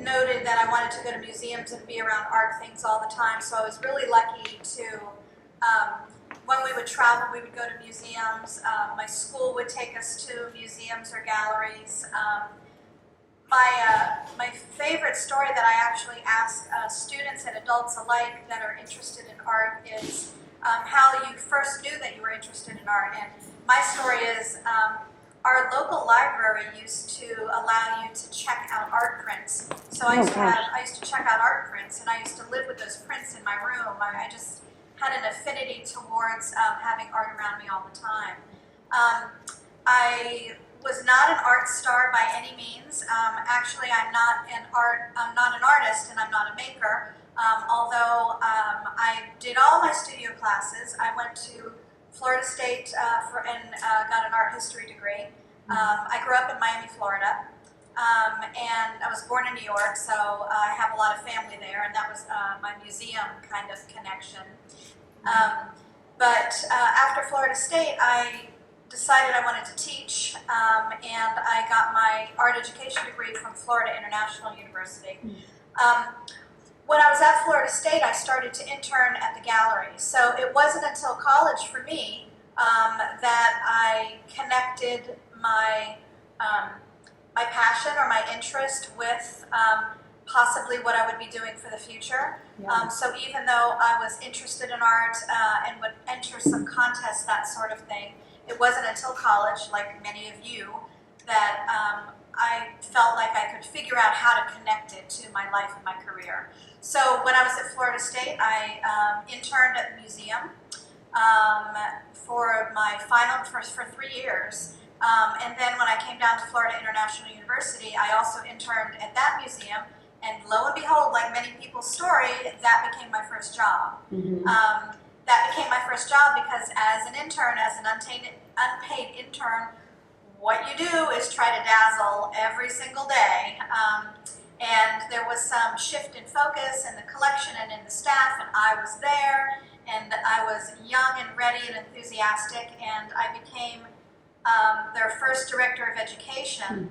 noted that I wanted to go to museums and be around art things all the time, so I was really lucky to, when we would travel, we would go to museums. My school would take us to museums or galleries. My favorite story that I actually ask students and adults alike that are interested in art is how you first knew that you were interested in art. And my story is our local library used to allow you to check out art prints. So I used to check out art prints, and I used to live with those prints in my room. I just had an affinity towards having art around me all the time. I was not an art star by any means. Actually, I'm not an artist, and I'm not a maker. Although I did all my studio classes. I went to Florida State and got an art history degree. I grew up in Miami, Florida, and I was born in New York, so I have a lot of family there, and that was my museum kind of connection. But after Florida State, I decided I wanted to teach, and I got my art education degree from Florida International University. When I was at Florida State, I started to intern at the gallery. So it wasn't until college for me that I connected my my passion or my interest with possibly what I would be doing for the future. Yeah. So even though I was interested in art and would enter some contests, that sort of thing, it wasn't until college, like many of you, that I felt like I could figure out how to connect it to my life and my career. So when I was at Florida State, I interned at the museum for my for 3 years. And then when I came down to Florida International University, I also interned at that museum. And lo and behold, like many people's story, that became my first job. That became my first job because as an intern, as an unpaid intern, what you do is try to dazzle every single day. And there was some shift in focus in the collection and in the staff, and I was there, and I was young and ready and enthusiastic, and I became their first director of education.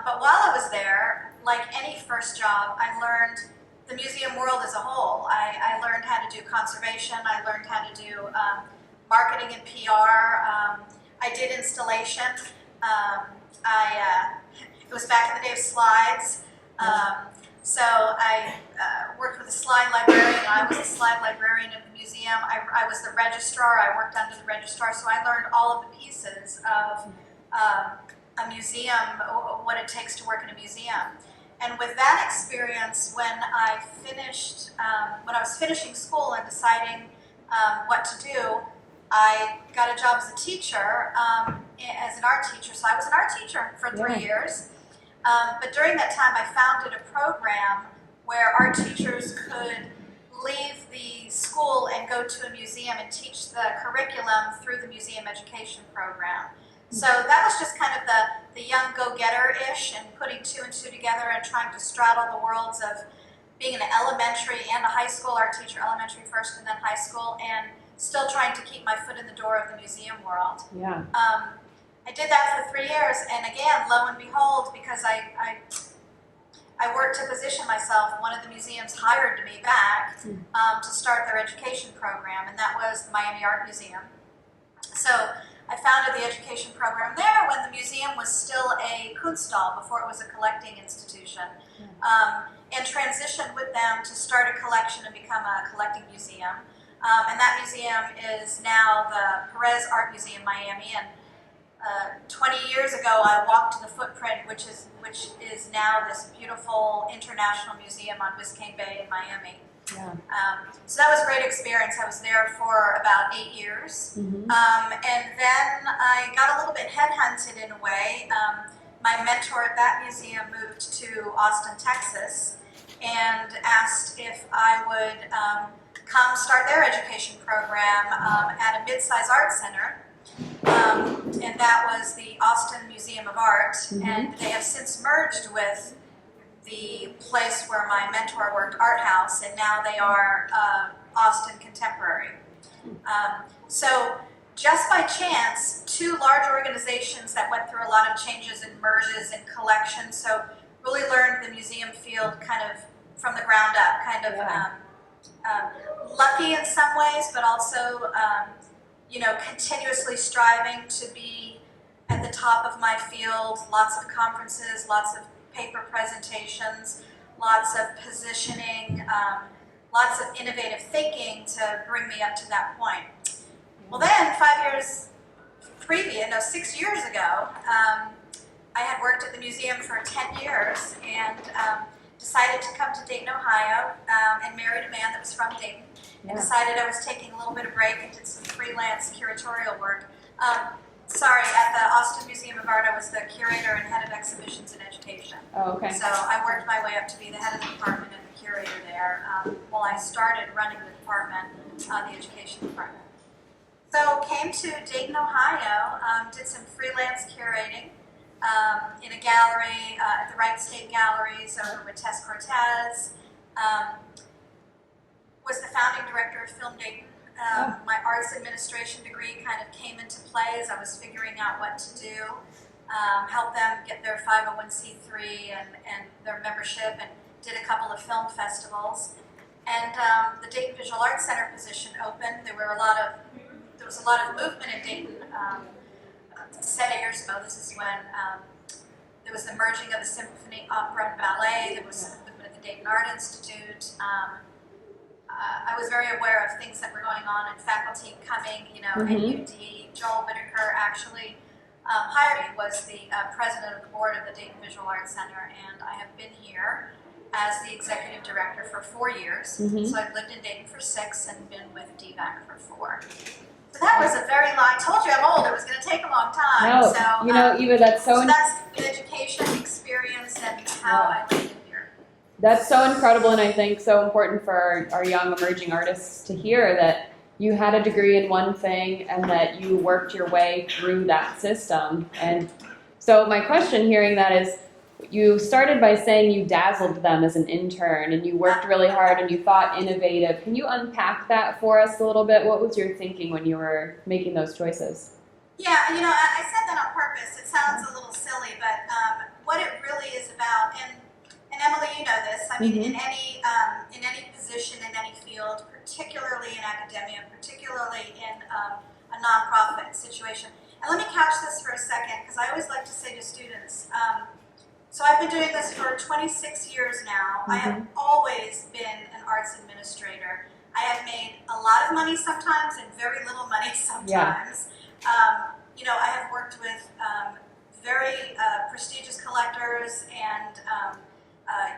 But while I was there, like any first job, I learned the museum world as a whole. I learned how to do conservation, I learned how to do marketing and PR, I did installation. It was back in the day of slides. So I worked with a slide librarian. I was a slide librarian at the museum. I was the registrar. I worked under the registrar. So I learned all of the pieces of a museum, what it takes to work in a museum. And with that experience, when I was finishing school and deciding what to do, I got a job as a teacher, as an art teacher. So I was an art teacher for 3 years. But during that time, I founded a program where art teachers could leave the school and go to a museum and teach the curriculum through the museum education program. So that was just kind of the young go-getter-ish and putting 2 and 2 together and trying to straddle the worlds of being an elementary and a high school art teacher, elementary first and then high school, and still trying to keep my foot in the door of the museum world. Yeah. I did that for 3 years, and again, lo and behold, because I worked to position myself, one of the museums hired me back to start their education program, and that was the Miami Art Museum. So I founded the education program there when the museum was still a Kunsthal, before it was a collecting institution, and transitioned with them to start a collection and become a collecting museum. And that museum is now the Perez Art Museum, Miami, and 20 years ago, I walked the footprint, which is now this beautiful international museum on Biscayne Bay in Miami. Yeah. So that was a great experience. I was there for about 8 years. And then I got a little bit headhunted in a way. My mentor at that museum moved to Austin, Texas, and asked if I would come start their education program at a mid-size art center. And that was the Austin Museum of Art, and they have since merged with the place where my mentor worked, Art House, and now they are Austin Contemporary. So just by chance, 2 large organizations that went through a lot of changes and merges and collections, so really learned the museum field kind of from the ground up, kind of lucky in some ways, but also, you know, continuously striving to be at the top of my field, lots of conferences, lots of paper presentations, lots of positioning, lots of innovative thinking to bring me up to that point. Well then, 6 years ago, I had worked at the museum for 10 years and decided to come to Dayton, Ohio, and married a man that was from Dayton, and decided I was taking a little bit of break and did some freelance curatorial work. At the Austin Museum of Art, I was the curator and head of exhibitions and education. Oh, okay. So I worked my way up to be the head of the department and the curator there while I started running the department, the education department. So came to Dayton, Ohio, did some freelance curating in a gallery at the Wright State Galleries over with Tess Cortez. Was the founding director of Film Dayton. My arts administration degree kind of came into play as I was figuring out what to do, helped them get their 501c3 and their membership, and did a couple of film festivals. And the Dayton Visual Arts Center position opened. There was a lot of movement in Dayton. 7 years ago, this is when there was the merging of the symphony, opera, and ballet. There was movement at the Dayton Art Institute. I was very aware of things that were going on and faculty coming, you know, at UD. Joel Whitaker actually hired me, was the president of the board of the Dayton Visual Arts Center, and I have been here as the executive director for 4 years. So I've lived in Dayton for 6 and been with DVAC for 4. So that was a very long, I told you I'm old, it was going to take a long time. No, so, you know, Eva, that's so that's the education, experience, and how I landed here. That's so incredible, and I think so important for our young emerging artists to hear that you had a degree in one thing and that you worked your way through that system. And so my question hearing that is, you started by saying you dazzled them as an intern and you worked really hard and you thought innovative. Can you unpack that for us a little bit? What was your thinking when you were making those choices? Yeah, you know, I said that on purpose. It sounds a little silly, but what it really is about, and Emily, you know this, I mean, in any position, in any field, particularly in academia, particularly in a nonprofit situation. And let me couch this for a second, because I always like to say to students, so I've been doing this for 26 years now. I have always been an arts administrator. I have made a lot of money sometimes and very little money sometimes. You know, I have worked with very prestigious collectors and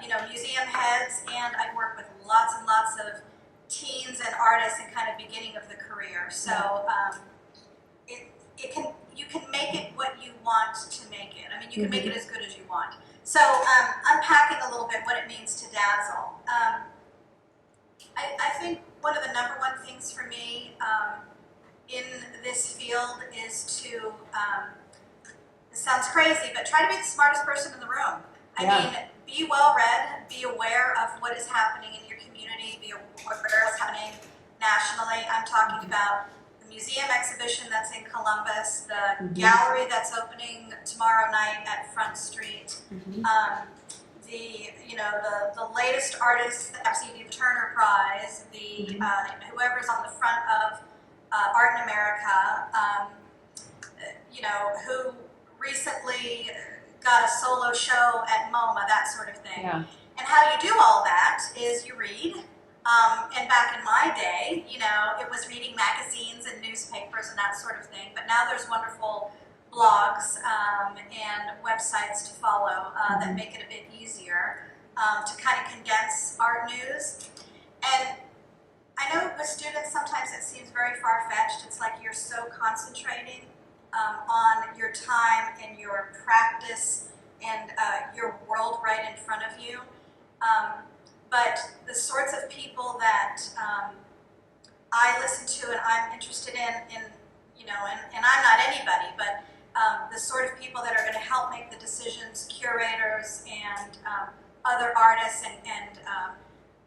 you know, museum heads, and I've worked with lots and lots of teens and artists in kind of beginning of the career. So you can make it what you want to make it. I mean, you can make it as good as you want. So unpacking a little bit what it means to dazzle. I think one of the number one things for me in this field is to, this sounds crazy, but try to be the smartest person in the room. I mean, be well read, be aware of what is happening in your community, be aware of what's happening nationally. I'm talking about the museum exhibition that's in Columbus, the gallery that's opening tomorrow night at Front Street, the latest artists that received the Turner Prize, the whoever's on the front of Art in America, you know, who recently got a solo show at MoMA, that sort of thing. And how you do all that is you read. And back in my day, you know, it was reading magazines and newspapers and that sort of thing. But now there's wonderful blogs and websites to follow that make it a bit easier to kind of condense art news. And I know with students sometimes it seems very far-fetched. It's like you're so concentrating on your time and your practice and your world right in front of you. But the sorts of people that I listen to and I'm interested in you know, and I'm not anybody, but the sort of people that are going to help make the decisions, curators and other artists and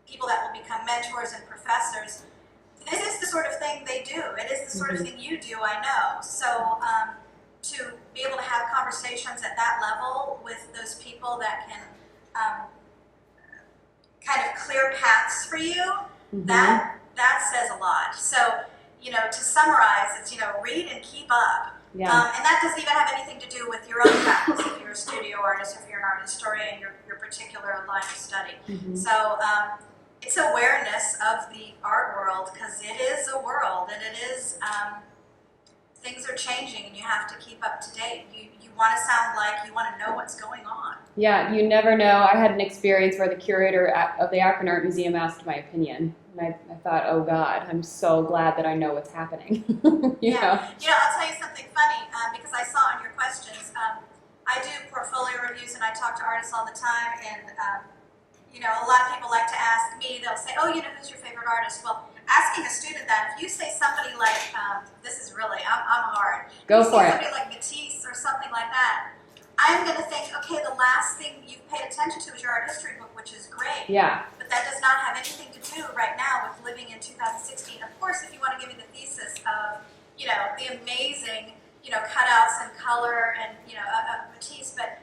people that will become mentors and professors, this is the sort of thing they do. It is the sort of thing you do, I know. So to be able to have conversations at that level with those people that can kind of clear paths for you, Mm-hmm. that says a lot. So, to summarize, it's, read and keep up. Yeah. And that doesn't even have anything to do with your own practice, if you're a studio artist, if you're an art historian, your particular line of study. Mm-hmm. So it's awareness of the art world, because it is a world, and it is, things are changing, and you have to keep up to date. You want to sound like you want to know what's going on. Yeah, you never know. I had an experience where the curator of the Akron Art Museum asked my opinion. And I thought, oh God, I'm so glad that I know what's happening. you know? I'll tell you something funny, because I saw on your questions, I do portfolio reviews and I talk to artists all the time, and a lot of people like to ask me, they'll say, oh, who's your favorite artist? Well, asking a student that, if you say somebody like, this is really, I'm hard. Go if you for say it. somebody like Matisse or something like that, I'm going to think, okay, the last thing you've paid attention to is your art history book, which is great. Yeah. But that does not have anything to do right now with living in 2016. Of course, if you want to give me the thesis of, the amazing, cutouts and color and, of Matisse, but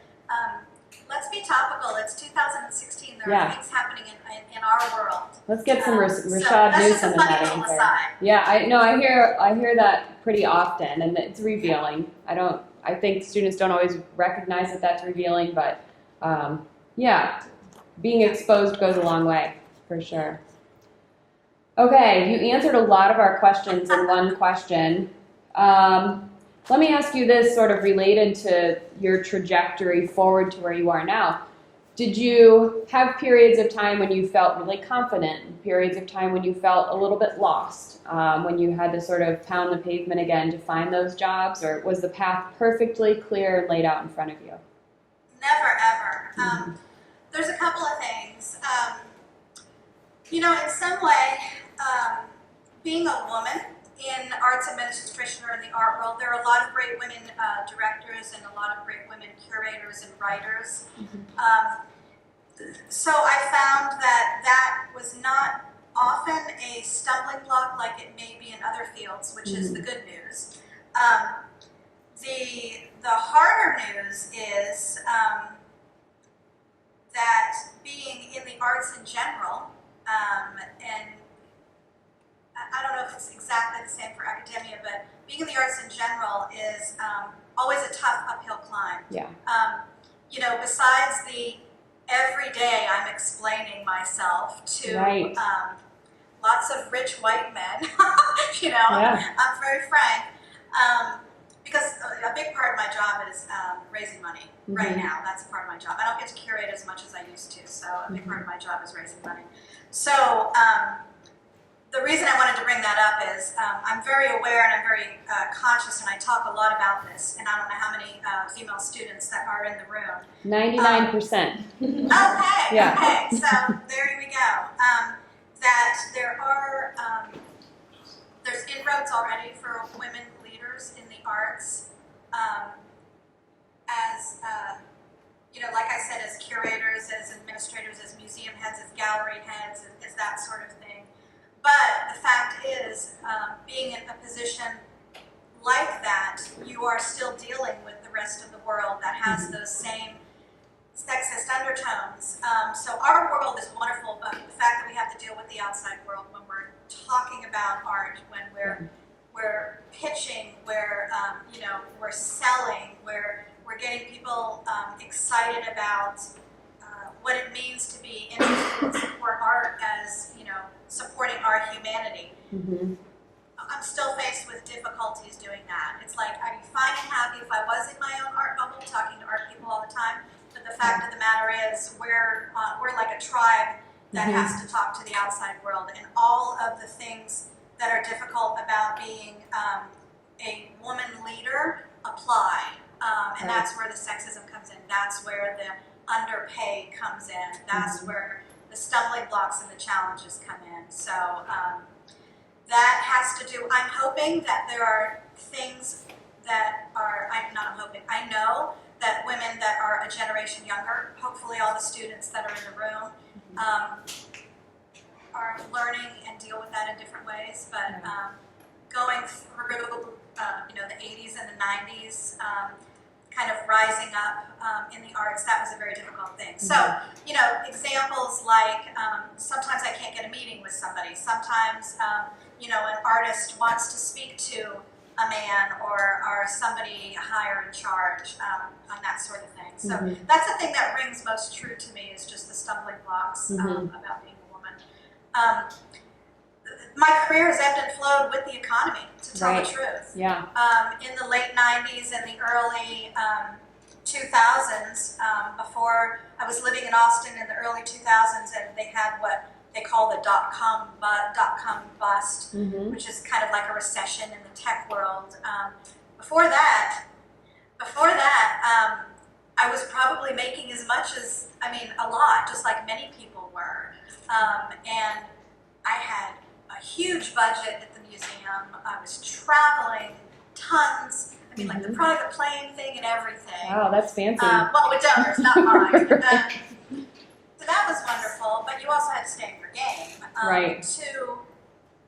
let's be topical. It's 2016. There are things happening in our world. Let's get some Rashad that's just a Newsom in funny that little answer. aside. Yeah, I hear that pretty often, and it's revealing. I think students don't always recognize that that's revealing, but being exposed goes a long way, for sure. Okay, you answered a lot of our questions in one question. Let me ask you this, sort of related to your trajectory forward to where you are now. Did you have periods of time when you felt really confident, periods of time when you felt a little bit lost, when you had to sort of pound the pavement again to find those jobs, or was the path perfectly clear and laid out in front of you? Never, ever. There's a couple of things. In some way, being a woman in arts administration or in the art world, there are a lot of great women directors and a lot of great women curators and writers. So I found that was not often a stumbling block like it may be in other fields, which is the good news. The harder news is that being in the arts in general, and I don't know if it's exactly the same for academia, but being in the arts in general is always a tough uphill climb. Yeah. Besides the every day I'm explaining myself to lots of rich white men, I'm very frank, because a big part of my job is raising money right now. That's a part of my job. I don't get to curate as much as I used to, so a big part of my job is raising money. So the reason I wanted to bring that up is I'm very aware and I'm very conscious, and I talk a lot about this, and I don't know how many female students that are in the room. 99%. Okay, Yeah. okay, so there we go. That there are, there's inroads already for women leaders in the arts, as, like I said, as curators, as administrators, as museum heads, as gallery heads, as that sort of thing. But the fact is, being in a position like that, you are still dealing with the rest of the world that has those same sexist undertones. So our world is wonderful, but the fact that we have to deal with the outside world when we're talking about art, when we're pitching, where we're selling, where we're getting people excited about what it means to be interested and support art as supporting our humanity. I'm still faced with difficulties doing that. It's like, I'd be fine and happy if I was in my own art bubble, talking to art people all the time. But the fact of the matter is, we're like a tribe that has to talk to the outside world, and all of the things that are difficult about being a woman leader apply, and that's where the sexism comes in. That's where the underpay comes in. That's where the stumbling blocks and the challenges come in. So that has to do. I'm hoping that there are things that are. I know that women that are a generation younger, hopefully all the students that are in the room, are learning and deal with that in different ways. But going through, the 80s and the 90s, kind of rising up in the arts, that was a very difficult thing. So, you know, examples like sometimes I can't get a meeting with somebody. Sometimes, you know, an artist wants to speak to a man or somebody higher in charge on that sort of thing. So that's the thing that rings most true to me, is just the stumbling blocks about being a woman. My career has ebbed and flowed with the economy, to tell the truth. Yeah. In the late 90s and the early 2000s, before I was living in Austin in the early 2000s, and they had what they call the dot-com bust, which is kind of like a recession in the tech world. Before that, I was probably making as much as, I mean, a lot, just like many people were. And I had a huge budget at the museum. I was traveling tons. I mean, like the private plane thing and everything. Wow, that's fancy. Well, with donors, not mine. So that was wonderful, but you also had to stay in your game. To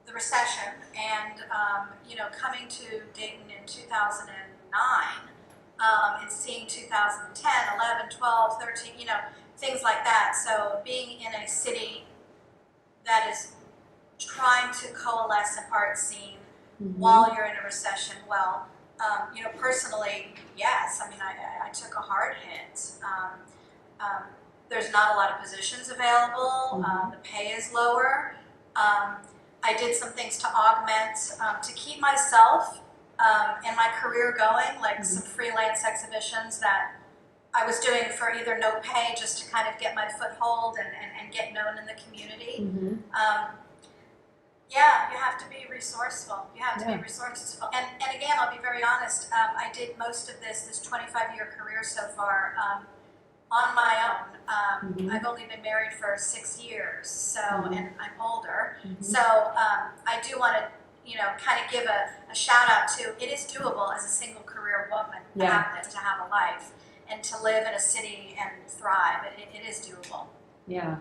the recession and, you know, coming to Dayton in 2009 and seeing 2010, 11, 12, 13, you know, things like that. So being in a city that is trying to coalesce an art scene while you're in a recession, well, you know, personally, yes. I mean, I took a hard hit. There's not a lot of positions available. The pay is lower. I did some things to augment, to keep myself and my career going, like some freelance exhibitions that I was doing for either no pay, just to kind of get my foothold and get known in the community. Yeah, you have to be resourceful. You have to be resourceful. And again, I'll be very honest, I did most of this 25-year career so far on my own. I've only been married for 6 years, so, and I'm older. So I do want to, you know, kind of give a shout out to, it is doable as a single career woman to have a life and to live in a city and thrive. It is doable. Yeah.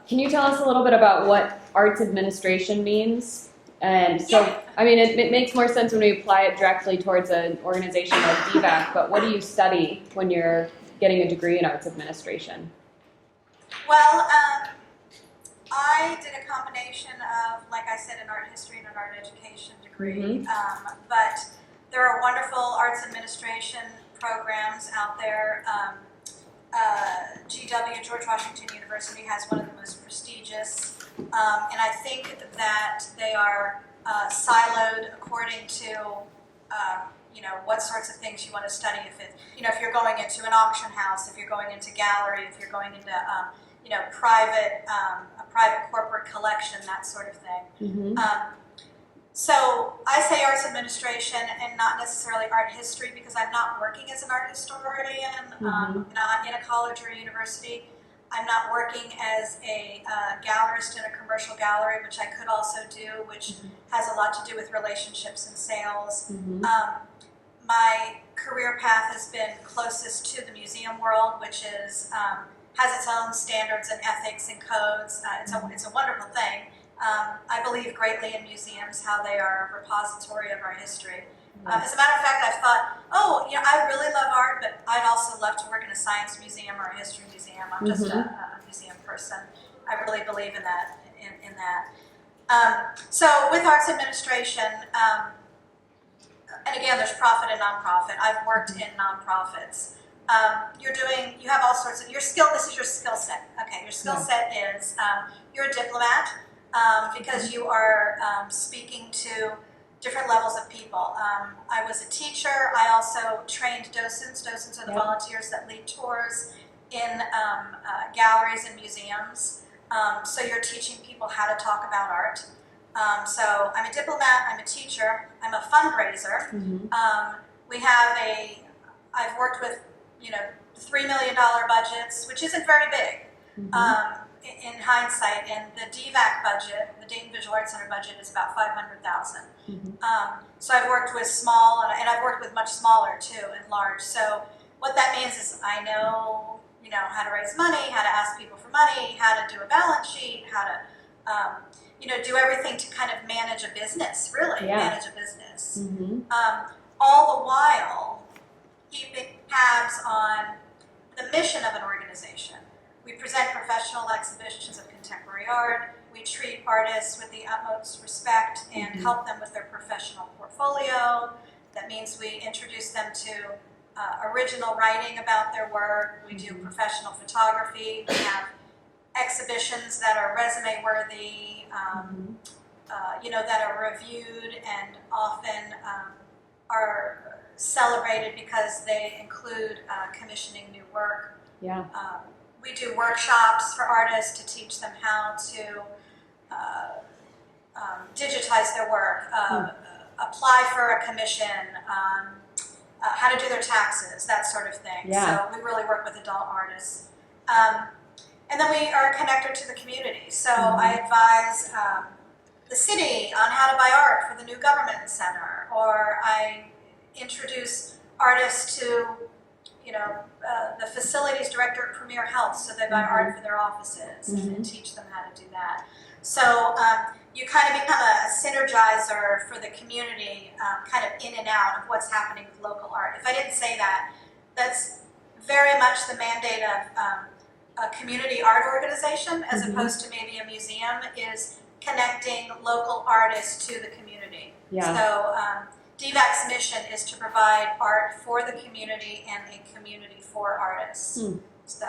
Can you tell us a little bit about what arts administration means? And so, I mean, it makes more sense when we apply it directly towards an organization like DVAC, but what do you study when you're getting a degree in arts administration? Well, I did a combination of, like I said, an art history and an art education degree, but there are wonderful arts administration programs out there. GW, George Washington University, has one of the most prestigious, and I think that they are siloed according to, you know, what sorts of things you want to study. If it, you know, if you're going into an auction house, if you're going into gallery, if you're going into, you know, a private corporate collection, that sort of thing. So I say arts administration and not necessarily art history, because I'm not working as an art historian, not in a college or a university. I'm not working as a gallerist in a commercial gallery, which I could also do, which has a lot to do with relationships and sales. My career path has been closest to the museum world, which is has its own standards and ethics and codes. It's a wonderful thing. I believe greatly in museums, how they are a repository of our history. As a matter of fact, I've thought, oh, you know, I really love art, but I'd also love to work in a science museum or a history museum. I'm just a museum person. I really believe in that. So with arts administration, and again, there's profit and nonprofit. I've worked in nonprofits. You have all sorts of, this is your skill set. Okay, your skill set is, you're a diplomat, because you are speaking to different levels of people. I was a teacher. I also trained docents. Docents are the volunteers that lead tours in galleries and museums. So you're teaching people how to talk about art. So I'm a diplomat, I'm a teacher, I'm a fundraiser. I've worked with, you know, $3 million budgets, which isn't very big. In hindsight, and the DVAC budget, the Dayton Visual Arts Center budget, is about $500,000. So I've worked with small, and I've worked with much smaller too, and large. So what that means is I know, you know, how to raise money, how to ask people for money, how to do a balance sheet, how to, you know, do everything to kind of manage a business, really manage a business. All the while keeping tabs on the mission of an organization. We present professional exhibitions of contemporary art. We treat artists with the utmost respect and help them with their professional portfolio. That means we introduce them to original writing about their work. We do professional photography. We have exhibitions that are resume worthy, that are reviewed and often are celebrated because they include commissioning new work. Yeah. We do workshops for artists to teach them how to digitize their work, apply for a commission, how to do their taxes, that sort of thing. Yeah. So we really work with adult artists. And then we are connected to the community. So I advise the city on how to buy art for the new government center, or I introduce artists to the facilities director at Premier Health, so they buy art for their offices and teach them how to do that. So you kind of become a synergizer for the community, kind of in and out of what's happening with local art. If I didn't say that, that's very much the mandate of a community art organization, as opposed to maybe a museum, is connecting local artists to the community. Yeah. So DVAC's mission is to provide art for the community and a community for artists. So,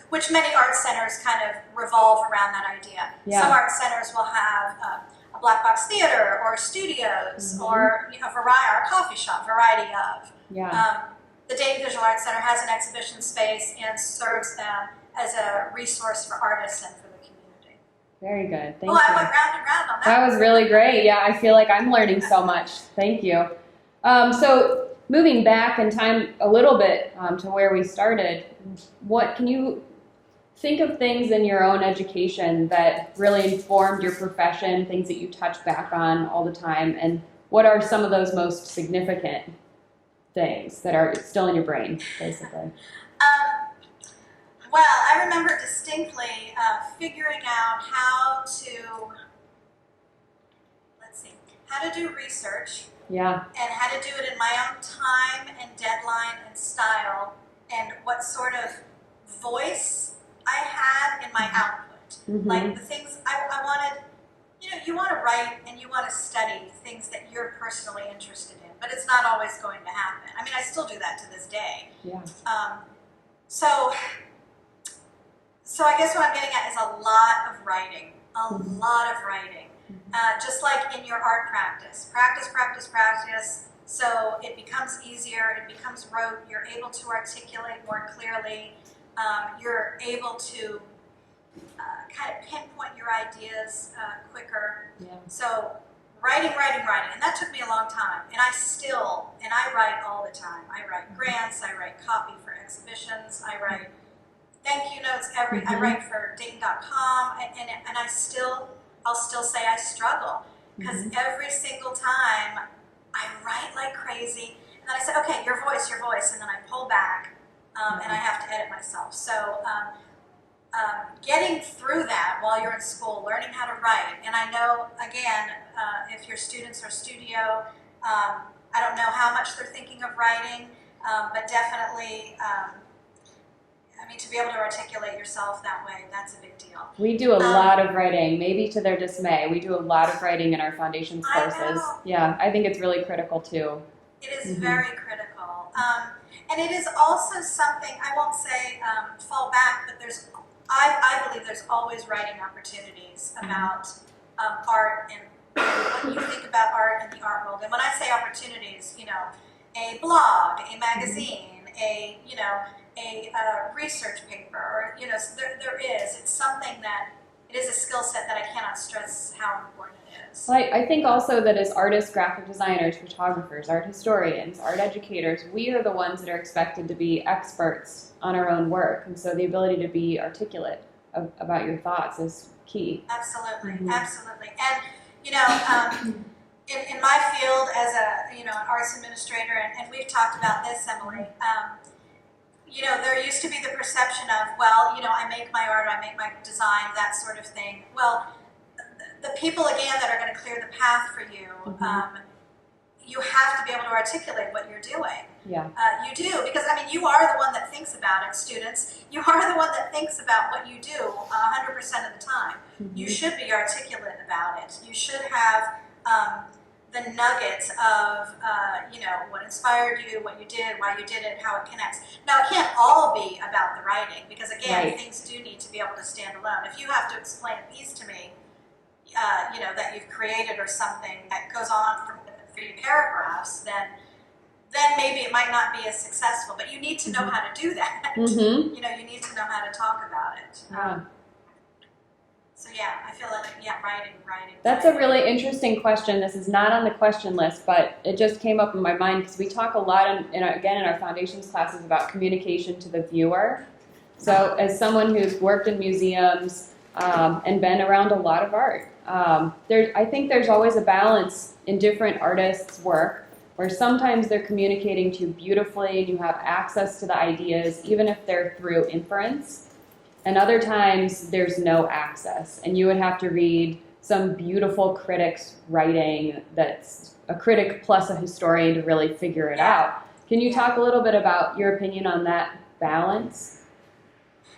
which many art centers kind of revolve around that idea. Yeah. Some art centers will have a black box theater or studios or or coffee shop, variety of. Yeah. The Dayton Visual Arts Center has an exhibition space and serves them as a resource for artists and for the community. Very good. Thank you. I went round and round on that. That was really great. Yeah, I feel like I'm learning so much. Thank you. So moving back in time a little bit to where we started, what can you think of things in your own education that really informed your profession, things that you touch back on all the time, and what are some of those most significant things that are still in your brain, basically? Well, I remember distinctly figuring out how to do research. Yeah. And how to do it in my own time and deadline and style, and what sort of voice I had in my output. Like the things I wanted, you want to write and you want to study things that you're personally interested in, but it's not always going to happen. I mean, I still do that to this day. Yeah. So I guess what I'm getting at is a lot of writing, just like in your art practice. Practice, so it becomes easier, it becomes rote, you're able to articulate more clearly, you're able to kind of pinpoint your ideas quicker. Yeah. So writing, and that took me a long time, and I write all the time. I write grants, I write copy for exhibitions, I write thank you notes, I write for Dayton.com, and I'll still say I struggle, because every single time I write like crazy, and then I say, okay, your voice, and then I pull back, and I have to edit myself. So getting through that while you're in school, learning how to write, and I know, again, if your students are studio, I don't know how much they're thinking of writing, but definitely, to be able to articulate yourself that way, that's a big deal. We do a lot of writing, maybe to their dismay. We do a lot of writing in our foundations courses. I know. Yeah, I think it's really critical too. It is very critical. And it is also something, I won't say fall back, but I believe there's always writing opportunities about art and what you think about art and the art world. And when I say opportunities, a blog, a magazine, a research paper, or there is. It's something that it is a skill set that I cannot stress how important it is. Well, I think also that as artists, graphic designers, photographers, art historians, art educators, we are the ones that are expected to be experts on our own work, and so the ability to be articulate about your thoughts is key. Absolutely, absolutely. And in my field as an arts administrator, and we've talked about this, Emily. There used to be the perception of, I make my art, I make my design, that sort of thing. Well, the people, again, that are going to clear the path for you, you have to be able to articulate what you're doing. Yeah. You do, because I mean, you are the one that thinks about it, students. You are the one that thinks about what you do 100% of the time. Mm-hmm. You should be articulate about it. You should have the nuggets of, what inspired you, what you did, why you did it, how it connects. Now, it can't all be about the writing, because again, Right. things do need to be able to stand alone. If you have to explain a piece to me, that you've created or something that goes on for 3 paragraphs, then maybe it might not be as successful. But you need to know how to do that. Mm-hmm. You need to know how to talk about it. Yeah. So yeah, I feel like writing. That's a really interesting question. This is not on the question list, but it just came up in my mind because we talk a lot, in our foundations classes about communication to the viewer. So as someone who's worked in museums and been around a lot of art, I think there's always a balance in different artists' work where sometimes they're communicating to you beautifully and you have access to the ideas, even if they're through inference. And other times there's no access, and you would have to read some beautiful critic's writing that's a critic plus a historian to really figure it out. Can you talk a little bit about your opinion on that balance?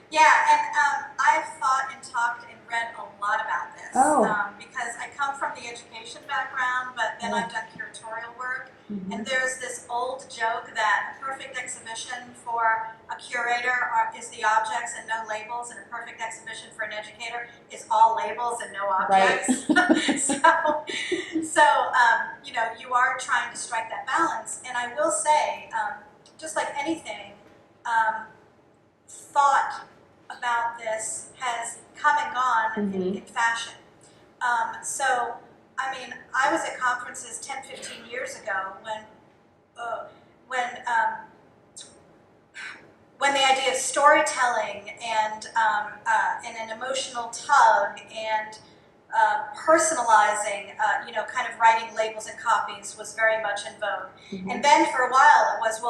Yeah, and I've thought and talked and read a lot about this because I come from the education background, but then I've done curatorial work. Mm-hmm. And there's this old joke that a perfect exhibition for a curator is the objects and no labels, and a perfect exhibition for an educator is all labels and no objects. Right. so you are trying to strike that balance. And I will say, just like anything, thought about this has come and gone in fashion. So, I mean, I was at conferences 10, 15 years ago when the idea of storytelling and an emotional tug and personalizing, kind of writing labels and copies was very much in vogue. Mm-hmm. And then for a while it was,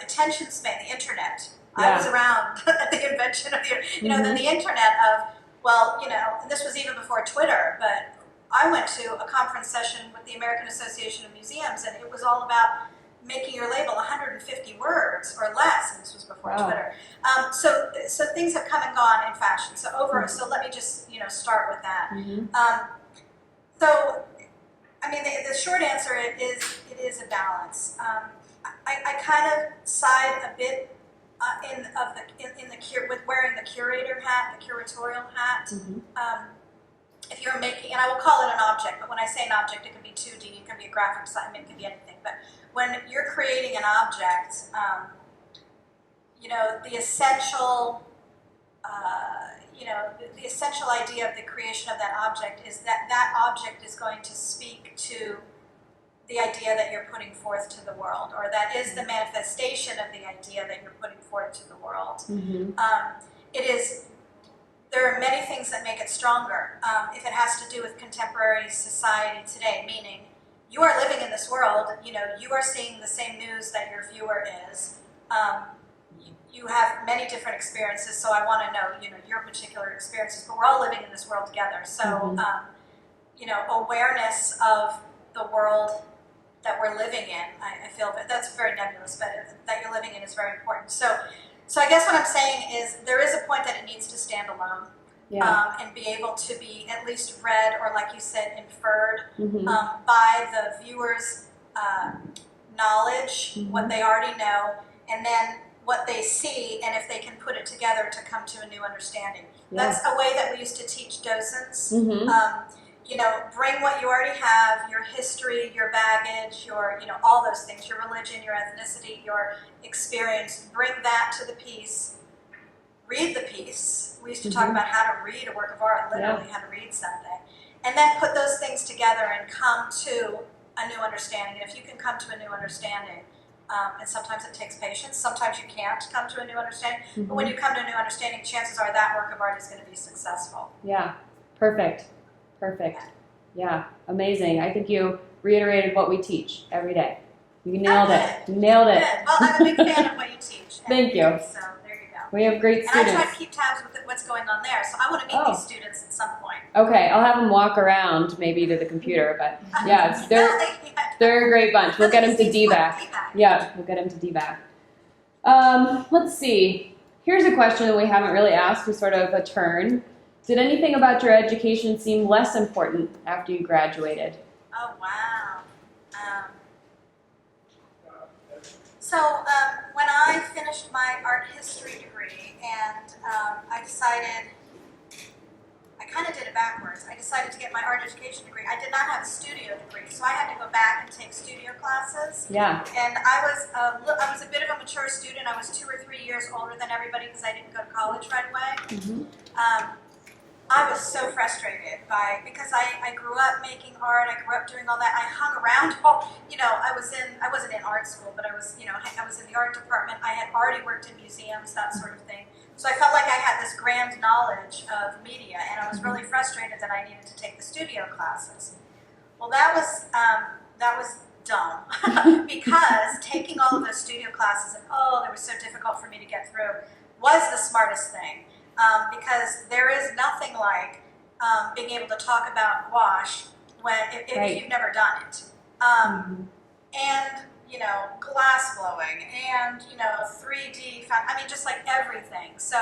attention span, the internet. Yeah. I was around at the invention of then the internet of, and this was even before Twitter, but I went to a conference session with the American Association of Museums, and it was all about making your label 150 words or less, and this was before Twitter. So things have come and gone in fashion. So let me just start with that. Mm-hmm. So, I mean, the short answer is a balance. I kind of side a bit with wearing the curator hat, the curatorial hat. Mm-hmm. If you're making, and I will call it an object, but when I say an object, it can be 2D, it can be a graphic design, it can be anything. But when you're creating an object, the essential, the essential idea of the creation of that object is that object is going to speak to the idea that you're putting forth to the world, or that is the manifestation of the idea that you're putting forth to the world. Mm-hmm. There are many things that make it stronger. If it has to do with contemporary society today, meaning you are living in this world, you are seeing the same news that your viewer is. You have many different experiences, so I want to know, your particular experiences, but we're all living in this world together. So, mm-hmm. Awareness of the world that we're living in, I feel that that's very nebulous, but that you're living in is very important. So I guess what I'm saying is there is a point that it needs to stand alone, and be able to be at least read, or like you said, inferred, mm-hmm. Mm-hmm. By the viewer's knowledge, mm-hmm. what they already know, and then what they see, and if they can put it together to come to a new understanding. Yeah. That's a way that we used to teach docents. Mm-hmm. Bring what you already have, your history, your baggage, your, all those things, your religion, your ethnicity, your experience, bring that to the piece, read the piece. We used to talk about how to read a work of art, literally how to read something, and then put those things together and come to a new understanding. And if you can come to a new understanding, and sometimes it takes patience, sometimes you can't come to a new understanding, but when you come to a new understanding, chances are that work of art is going to be successful. Yeah, perfect. Yeah, amazing. I think you reiterated what we teach every day. You nailed it. You nailed it. Good. Well, I'm a big fan of what you teach. Thank you. So there you go. We have great And I students. try to keep tabs with what's going on there, so I want to meet these students at some point. Okay, I'll have them walk around maybe to the computer, but yeah, they're a great bunch. We'll get them to DVAC. Yeah, we'll get them to DVAC. Let's see. Here's a question that we haven't really asked, was sort of a turn. Did anything about your education seem less important after you graduated? Oh, wow. So when I finished my art history degree and I decided, I kind of did it backwards. I decided to get my art education degree. I did not have a studio degree, so I had to go back and take studio classes. Yeah. And I was a bit of a mature student. I was 2 or 3 years older than everybody because I didn't go to college right away. Mm-hmm. I was so frustrated because I grew up making art. I grew up doing all that. I hung around I wasn't in art school, but I was in the art department. I had already worked in museums, that sort of thing. So I felt like I had this grand knowledge of media, and I was really frustrated that I needed to take the studio classes. Well, that was dumb because taking all of those studio classes and they were so difficult for me to get through was the smartest thing. Because there is nothing like being able to talk about gouache if you've never done it. And, glass blowing and, 3D, just like everything. So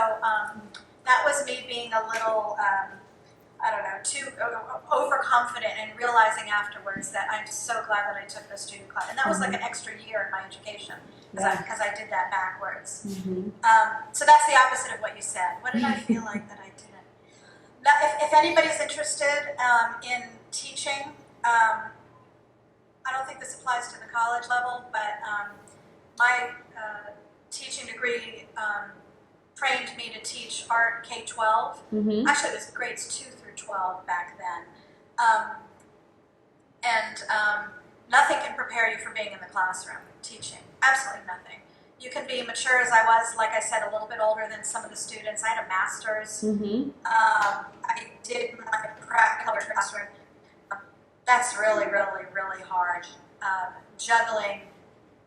that was me being a little, too overconfident and realizing afterwards that I'm so glad that I took those student classes. And that was like an extra year in my education because I did that backwards. So that's the opposite of what you said. What did I feel like that I didn't? Now, if anybody's interested in teaching, I don't think this applies to the college level, but my teaching degree trained me to teach art K-12. Actually, it was grades 2 through 12 back then. Nothing can prepare you for being in the classroom teaching. Absolutely nothing. You can be mature as I was, like I said, a little bit older than some of the students. I had a master's. I did my practical classroom. That's really, really, really hard. Juggling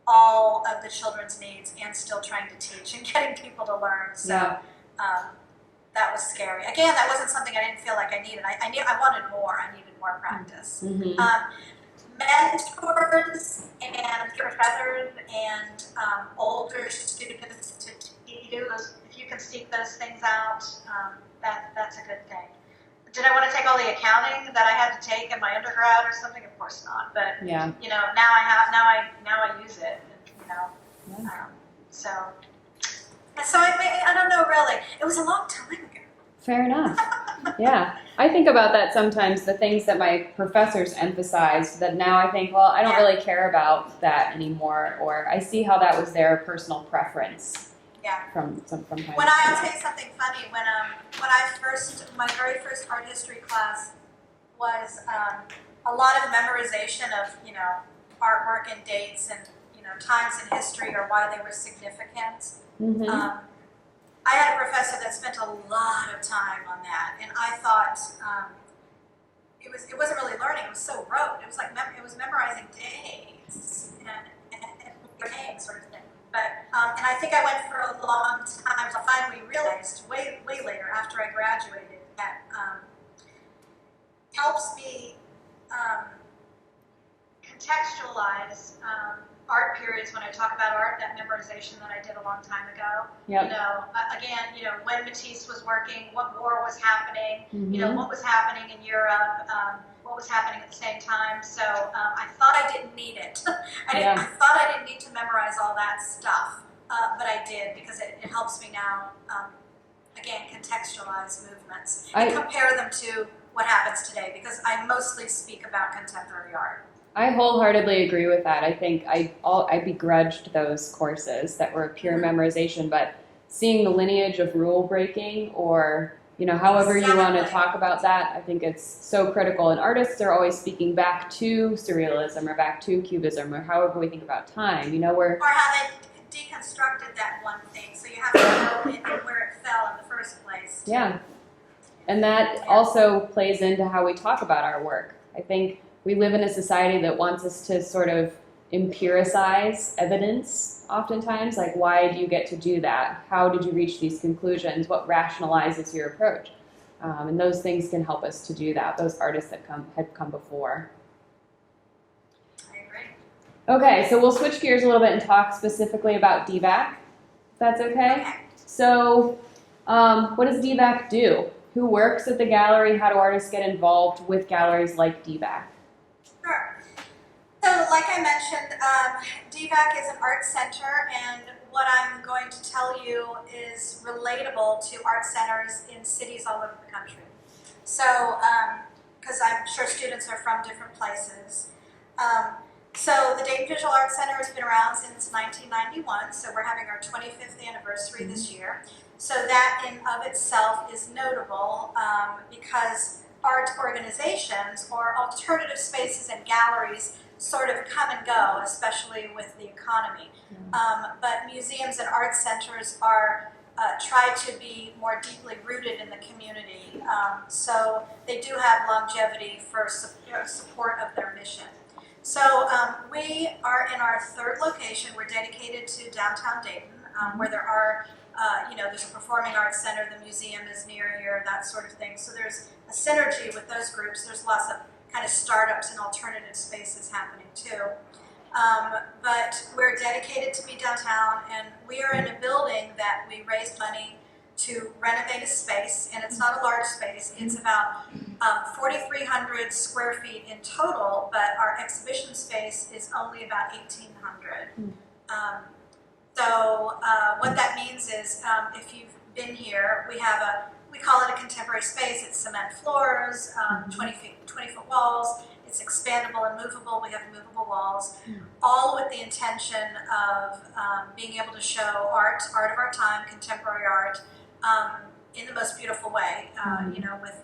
all of the children's needs and still trying to teach and getting people to learn. So that was scary. Again, that wasn't something I didn't feel like I needed. I wanted more. I needed more practice. Mentors and professors and older students to teach you, if you can seek those things out, that's a good thing. Did I want to take all the accounting that I had to take in my undergrad or something? Of course not. But now I use it. So I don't know really. It was a long time ago. Fair enough. Yeah. I think about that sometimes, the things that my professors emphasized, that now I think, well, I don't really care about that anymore, or I see how that was their personal preference. From time to time. I'll tell you something funny. My very first art history class was a lot of memorization of, artwork and dates and, times in history or why they were significant. I had a professor that spent a lot of time on that, and I thought it wasn't really learning. It was so rote. It was like it was memorizing dates and names sort of thing. But and I think I went for a long time until finally realized way later after I graduated that helps me contextualize art periods when I talk about art, that memorization that I did a long time ago. Again, when Matisse was working, what war was happening, what was happening in Europe, what was happening at the same time. So I thought I didn't need it. I thought I didn't need to memorize all that stuff, but I did because it helps me now, again, contextualize movements and compare them to what happens today because I mostly speak about contemporary art. I wholeheartedly agree with that. I think I begrudged those courses that were pure memorization, but seeing the lineage of rule breaking or, however you want to talk about that, I think it's so critical. And artists are always speaking back to surrealism or back to cubism or however we think about time, Or how they deconstructed that one thing. So you have to know where it fell in the first place. Yeah. And that also plays into how we talk about our work. I think we live in a society that wants us to sort of empiricize evidence oftentimes. Like, why do you get to do that? How did you reach these conclusions? What rationalizes your approach? And those things can help us to do that, those artists that had come before. I agree. Okay, so we'll switch gears a little bit and talk specifically about DVAC, if that's okay. So what does DVAC do? Who works at the gallery? How do artists get involved with galleries like DVAC? Sure. So like I mentioned, DVAC is an art center, and what I'm going to tell you is relatable to art centers in cities all over the country. So, because I'm sure students are from different places. So the Dayton Visual Arts Center has been around since 1991, so we're having our 25th anniversary this year. So that in of itself is notable because art organizations or alternative spaces and galleries sort of come and go, especially with the economy. But museums and art centers are try to be more deeply rooted in the community, so they do have longevity for support of their mission. So we are in our third location. We're dedicated to downtown Dayton, where there are, there's a performing arts center, the museum is near here, that sort of thing. So there's a synergy with those groups. There's lots of kind of startups and alternative spaces happening too. But we're dedicated to be downtown, and we are in a building that we raised money to renovate a space, and it's not a large space. It's about 4,300 square feet in total, but our exhibition space is only about 1,800. So what that means is, if you've been here, we call it a contemporary space. It's cement floors, 20-foot walls. It's expandable and movable. We have movable walls, all with the intention of being able to show art of our time, contemporary art, in the most beautiful way.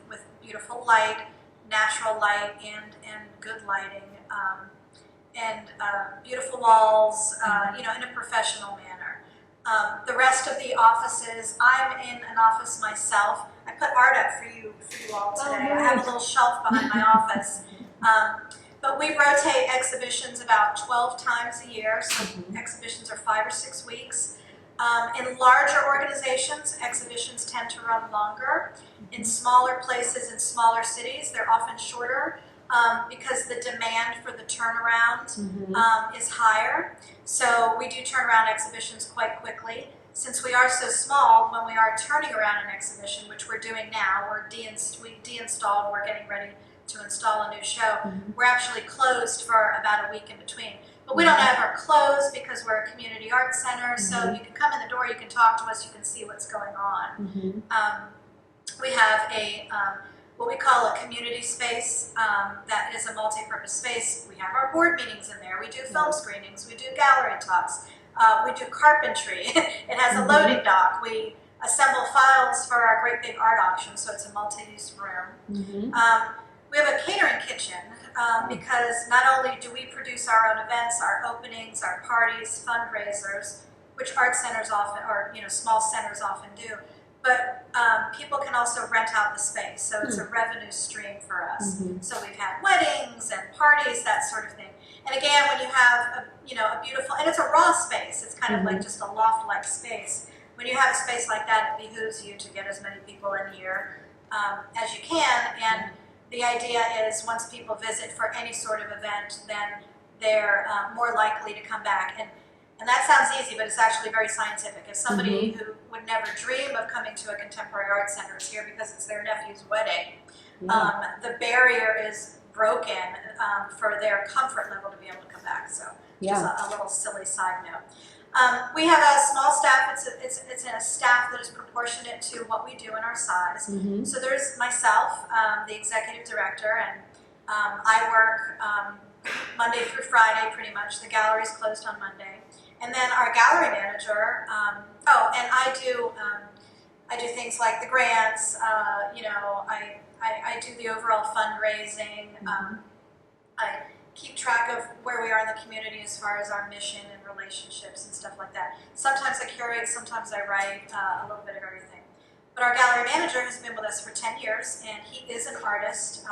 With beautiful light, natural light, and good lighting, and beautiful walls, in a professional manner. The rest of the offices, I'm in an office myself. I put art up for you all today. I have a little shelf behind my office. But we rotate exhibitions about 12 times a year, so exhibitions are 5 or 6 weeks. In larger organizations, exhibitions tend to run longer. In smaller places, in smaller cities, they're often shorter because the demand for the turnaround is higher. So we do turn around exhibitions quite quickly. Since we are so small, when we are turning around an exhibition, which we're doing now, we de-installed, we're getting ready to install a new show. We're actually closed for about a week in between. But we don't ever close because we're a community arts center, so you can come in the door, you can talk to us, you can see what's going on. We have what we call a community space that is a multi-purpose space. We have our board meetings in there, we do film screenings, we do gallery talks, we do carpentry. It has a loading dock. We assemble files for our great big art auction, so it's a multi-use room. We have a catering kitchen because not only do we produce our own events, our openings, our parties, fundraisers, which art centers often, or small centers often do, but people can also rent out the space, so it's a revenue stream for us. So we've had weddings and parties, that sort of thing. And again, when you have a beautiful, and it's a raw space, it's kind of like just a loft-like space. When you have a space like that, it behooves you to get as many people in here as you can. And the idea is once people visit for any sort of event, then they're more likely to come back. And that sounds easy, but it's actually very scientific. If somebody who would never dream of coming to a contemporary art center is here because it's their nephew's wedding, the barrier is broken for their comfort level to be able to come back. So just a little silly side note. We have a small staff. It's a staff that is proportionate to what we do in our size. So there's myself, the executive director, and I work Monday through Friday pretty much. The gallery is closed on Monday. And then our gallery manager, and I do things like the grants, I do the overall fundraising, I keep track of where we are in the community as far as our mission and relationships and stuff like that. Sometimes I curate, sometimes I write, a little bit of everything. But our gallery manager has been with us for 10 years, and he is an artist.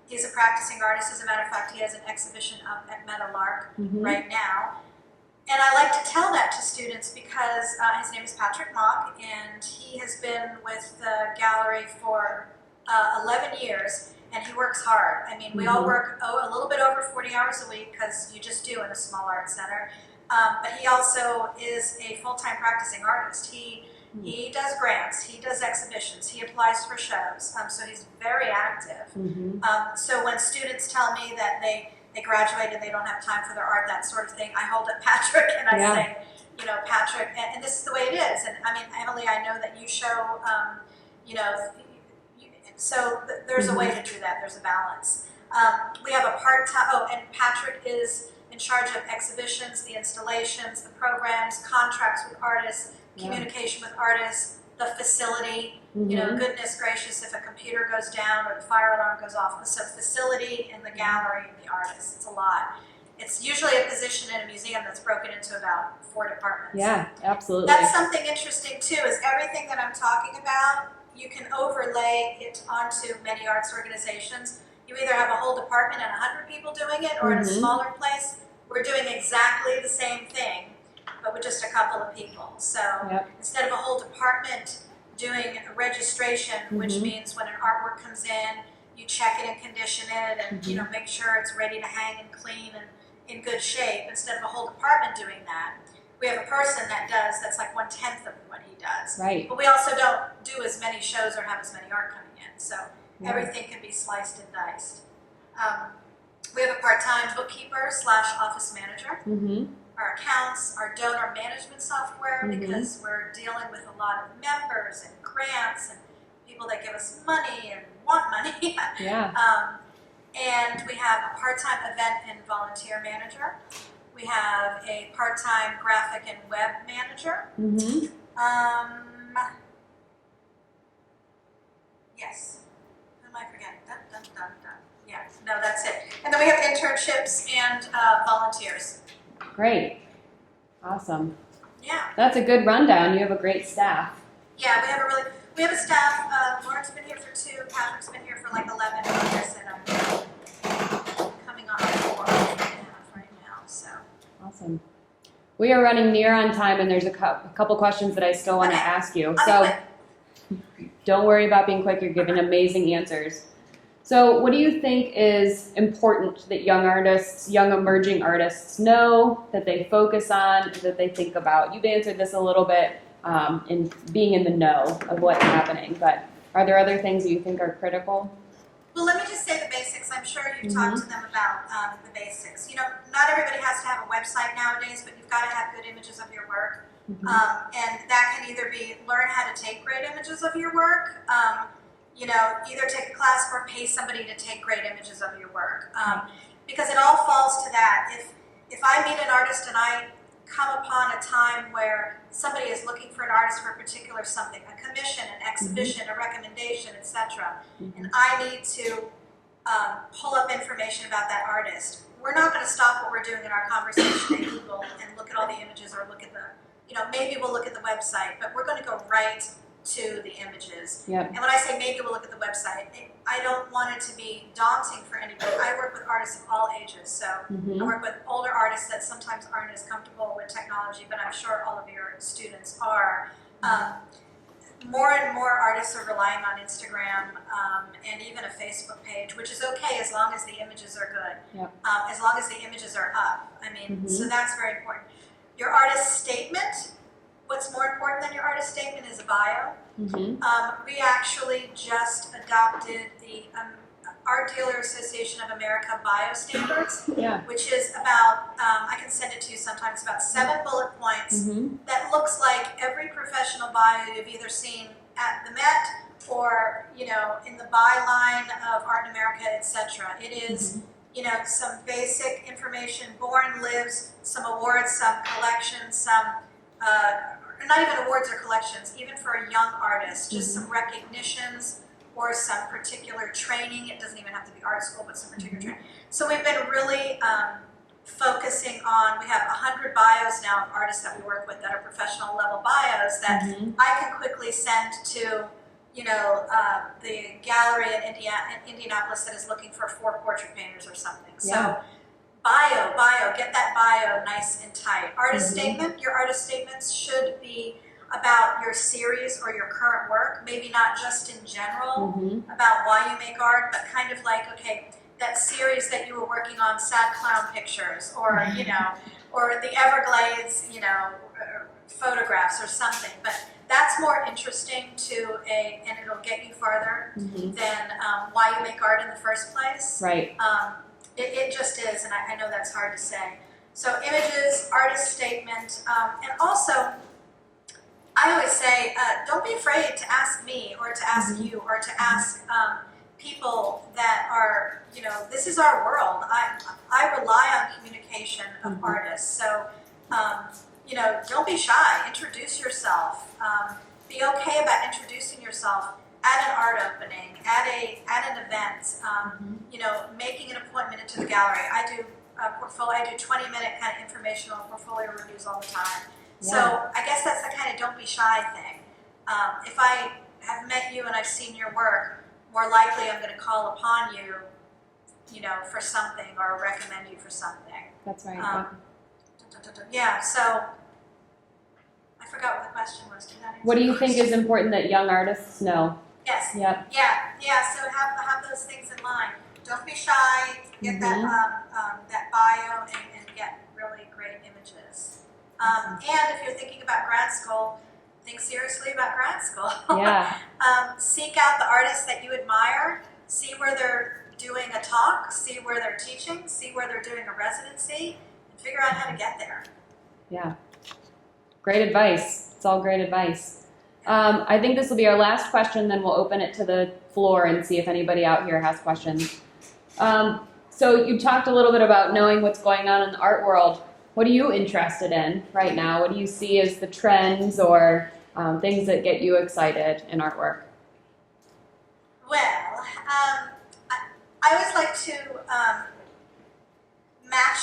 He's a practicing artist. As a matter of fact, he has an exhibition up at Meadowlark right now. And I like to tell that to students because his name is Patrick Mock, and he has been with the gallery for 11 years, and he works hard. I mean, we all work a little bit over 40 hours a week, because you just do in a small art center. But he also is a full-time practicing artist. He does grants, he does exhibitions, he applies for shows, so he's very active. So when students tell me that they graduated, they don't have time for their art, that sort of thing, I hold up Patrick and I say, you know, Patrick, and this is the way it is. And I mean, Emily, I know that you show, you know, so there's a way to do that, there's a balance. We have a part-time, and Patrick is in charge of exhibitions, the installations, the programs, contracts with artists, communication with artists, the facility, you know, goodness gracious, if a computer goes down or the fire alarm goes off. So facility in the gallery and the artists, it's a lot. It's usually a position in a museum that's broken into about 4 departments. Yeah, absolutely. That's something interesting too, is everything that I'm talking about, you can overlay it onto many arts organizations. You either have a whole department and 100 people doing it, or in a smaller place, we're doing exactly the same thing, but with just a couple of people. So instead of a whole department doing a registration, which means when an artwork comes in, you check it and condition it, and you know, make sure it's ready to hang and clean and in good shape. Instead of a whole department doing that, we have a person that does, that's like 1/10 of what he does. Right. But we also don't do as many shows or have as many art coming in, so everything can be sliced and diced. We have a part-time bookkeeper / office manager. Our accounts, our donor management software, because we're dealing with a lot of members and grants and people that give us money and want money. And we have a part-time event and volunteer manager. We have a part-time graphic and web manager. Yes. Who am I forgetting? Dun, dun, dun, dun. Yeah, no, that's it. And then we have internships and volunteers. Great. Awesome. Yeah. That's a good rundown. You have a great staff. Yeah, we have a staff. Lauren's been here for 2. Patrick's been here for like 11 years, and I'm coming on 4 and a half right now. So. Awesome. We are running near on time, and there's a couple questions that I still want to ask you. So don't worry about being quick. You're giving amazing answers. So what do you think is important that young artists, young emerging artists know, that they focus on, that they think about? You've answered this a little bit in being in the know of what's happening, but are there other things that you think are critical? Well, let me just say the basics. I'm sure you've talked to them about the basics. You know, not everybody has to have a website nowadays, but you've got to have good images of your work. And that can either be learn how to take great images of your work, you know, either take a class or pay somebody to take great images of your work. Because it all falls to that. If I meet an artist and I come upon a time where somebody is looking for an artist for a particular something, a commission, an exhibition, a recommendation, etc., and I need to pull up information about that artist, we're not going to stop what we're doing in our conversation and Google and look at all the images or look at the, you know, maybe we'll look at the website, but we're going to go right to the images. And when I say maybe we'll look at the website, I don't want it to be daunting for anybody. I work with artists of all ages, so I work with older artists that sometimes aren't as comfortable with technology, but I'm sure all of your students are. More and more artists are relying on Instagram and even a Facebook page, which is okay as long as the images are good, as long as the images are up. I mean, so that's very important. Your artist statement. What's more important than your artist statement is a bio. We actually just adopted the Art Dealer Association of America bio standards, which is about, I can send it to you sometimes, about 7 bullet points that looks like every professional bio you've either seen at the Met or, you know, in the byline of Art in America, etc. It is, you know, some basic information, born, lives, some awards, some collections, some not even awards or collections, even for a young artist, just some recognitions or some particular training. It doesn't even have to be art school, but some particular training. So we've been really focusing on, we have 100 bios now of artists that we work with that are professional level bios that I can quickly send to, the gallery in Indianapolis that is looking for 4 portrait painters or something. So Yeah. bio, get that bio nice and tight. Artist Mhm. statement, your artist statements should be about your series or your current work, maybe not just in general Mhm. about why you make art, but kind of like, okay, that series that you were working on, Sad Clown Pictures, or, or the Everglades, photographs or something. But that's more interesting and it'll get you farther Mhm. than why you make art in the first place. Right. It just is, and I know that's hard to say. So images, artist statement, and also, I always say, don't be afraid to ask me or to ask Mhm. you or to ask people that are, this is our world. I rely on communication of Mhm. artists. So, don't be shy. Introduce yourself. Be okay about introducing yourself at an art opening, at an event. Making an appointment into the gallery. I do portfolio. I do 20-minute kind of informational portfolio reviews all the time. So I guess that's the kind of don't be shy thing. If I have met you and I've seen your work, more likely I'm going to call upon you, for something or recommend you for something. That's right. Yeah, so I forgot what the question was. Did that answer What do you the think question? is important that young artists know? Yes. Yep. Yeah. So have those things in mind. Don't be shy. Get that bio and get really great images. And if you're thinking about grad school, think seriously about grad school. Yeah. Seek out the artists that you admire. See where they're doing a talk. See where they're teaching. See where they're doing a residency, and figure out how to get there. Yeah. Great advice. It's all great advice. I think this will be our last question, then we'll open it to the floor and see if anybody out here has questions. So you talked a little bit about knowing what's going on in the art world. What are you interested in right now? What do you see as the trends or things that get you excited in artwork? Well, I always like to match